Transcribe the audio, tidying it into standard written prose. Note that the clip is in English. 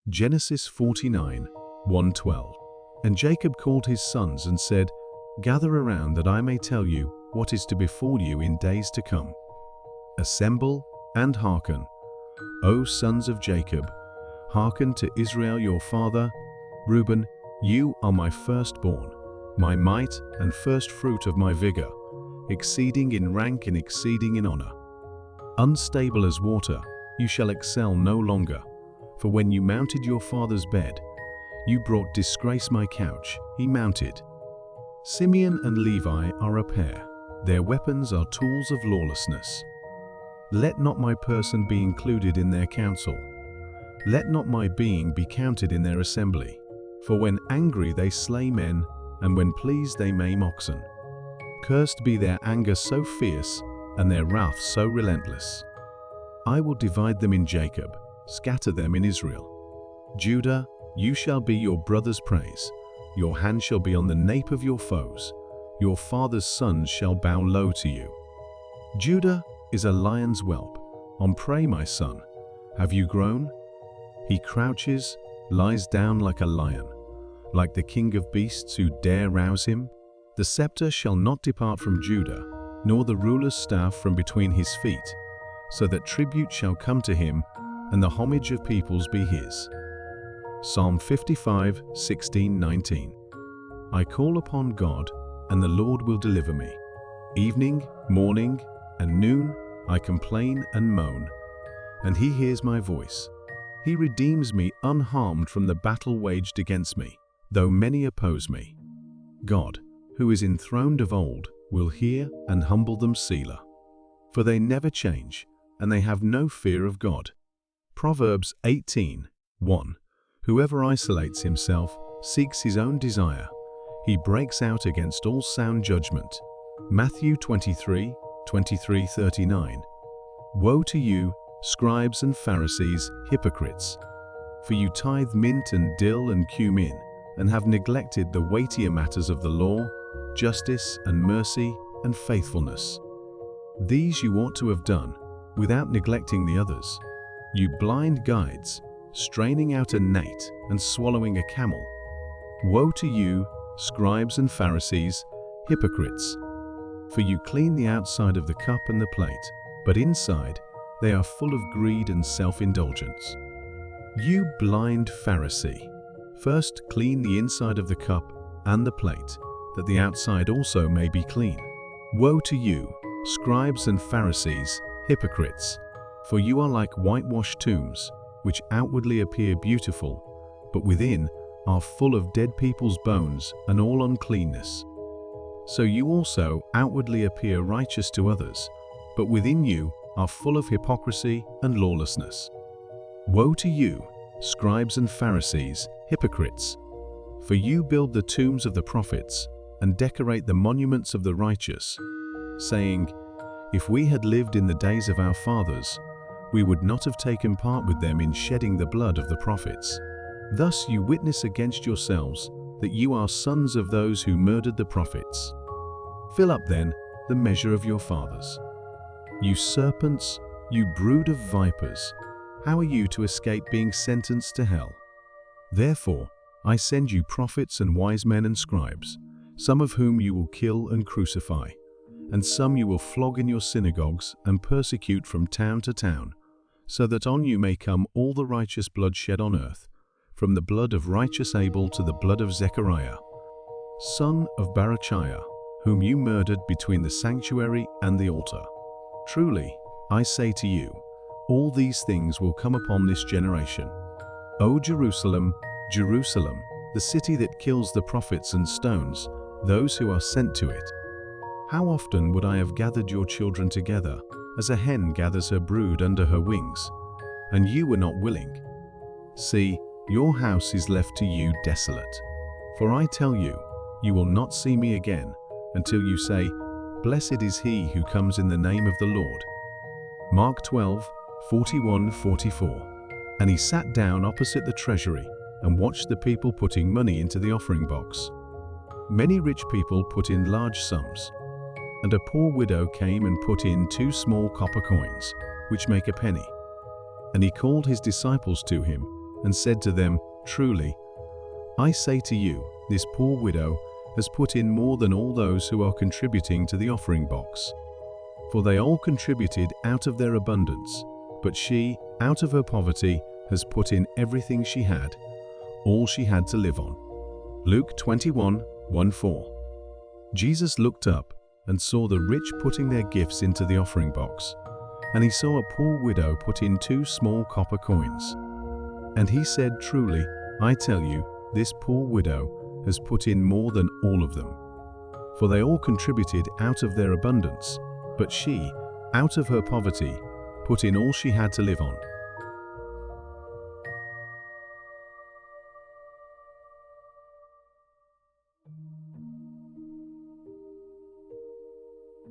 Genesis 49, 1:12. And Jacob called his sons and said, "Gather around that I may tell you what is to befall you in days to come. Assemble and hearken, O sons of Jacob, hearken to Israel your father. Reuben, you are my firstborn, my might and first fruit of my vigor, exceeding in rank and exceeding in honor. Unstable as water, you shall excel no longer, for when you mounted your father's bed, you brought disgrace my couch, he mounted. Simeon and Levi are a pair, their weapons are tools of lawlessness. Let not my person be included in their council. Let not my being be counted in their assembly. For when angry they slay men, and when pleased they maim oxen. Cursed be their anger so fierce, and their wrath so relentless. I will divide them in Jacob, scatter them in Israel. Judah, you shall be your brother's praise. Your hand shall be on the nape of your foes. Your father's sons shall bow low to you. Judah is a lion's whelp. On prey, my son, have you grown? He crouches, lies down like a lion, like the king of beasts who dare rouse him. The scepter shall not depart from Judah, nor the ruler's staff from between his feet, so that tribute shall come to him, and the homage of peoples be his. Psalm 55, 16, 19. I call upon God, and the Lord will deliver me. Evening, morning, and noon I complain and moan, and he hears my voice. He redeems me unharmed from the battle waged against me, though many oppose me. God, who is enthroned of old, will hear and humble them, Selah. For they never change, and they have no fear of God. Proverbs 18, 1. Whoever isolates himself seeks his own desire. He breaks out against all sound judgment. Matthew 23, 39. Woe to you, scribes and Pharisees, hypocrites! For you tithe mint and dill and cumin, and have neglected the weightier matters of the law, justice and mercy and faithfulness. These you ought to have done, without neglecting the others. You blind guides, straining out a gnat and swallowing a camel. Woe to you, scribes and Pharisees, hypocrites! For you clean the outside of the cup and the plate, but inside they are full of greed and self-indulgence. You blind Pharisee! First clean the inside of the cup and the plate, that the outside also may be clean. Woe to you, scribes and Pharisees, hypocrites! For you are like whitewashed tombs, which outwardly appear beautiful, but within are full of dead people's bones and all uncleanness. So you also outwardly appear righteous to others, but within you are full of hypocrisy and lawlessness. Woe to you, scribes and Pharisees, hypocrites! For you build the tombs of the prophets and decorate the monuments of the righteous, saying, If we had lived in the days of our fathers, we would not have taken part with them in shedding the blood of the prophets. Thus you witness against yourselves that you are sons of those who murdered the prophets. Fill up then the measure of your fathers. You serpents, you brood of vipers, how are you to escape being sentenced to hell? Therefore, I send you prophets and wise men and scribes, some of whom you will kill and crucify, and some you will flog in your synagogues and persecute from town to town, so that on you may come all the righteous blood shed on earth, from the blood of righteous Abel to the blood of Zechariah, son of Barachiah, whom you murdered between the sanctuary and the altar. Truly, I say to you, all these things will come upon this generation. O Jerusalem, Jerusalem, the city that kills the prophets and stones those who are sent to it. How often would I have gathered your children together, as a hen gathers her brood under her wings, and you were not willing? See, your house is left to you desolate. For I tell you, you will not see me again, until you say, Blessed is he who comes in the name of the Lord. Mark 12, 41-44. And he sat down opposite the treasury, and watched the people putting money into the offering box. Many rich people put in large sums, and a poor widow came and put in 2 small copper coins, which make a penny. And he called his disciples to him, and said to them, "Truly, I say to you, this poor widow has put in more than all those who are contributing to the offering box. For they all contributed out of their abundance, but she, out of her poverty, has put in everything she had, all she had to live on." Luke 21:1-4. Jesus looked up and saw the rich putting their gifts into the offering box, and he saw a poor widow put in 2 small copper coins. And he said, "Truly, I tell you, this poor widow has put in more than all of them. For they all contributed out of their abundance, but she, out of her poverty, put in all she had to live on."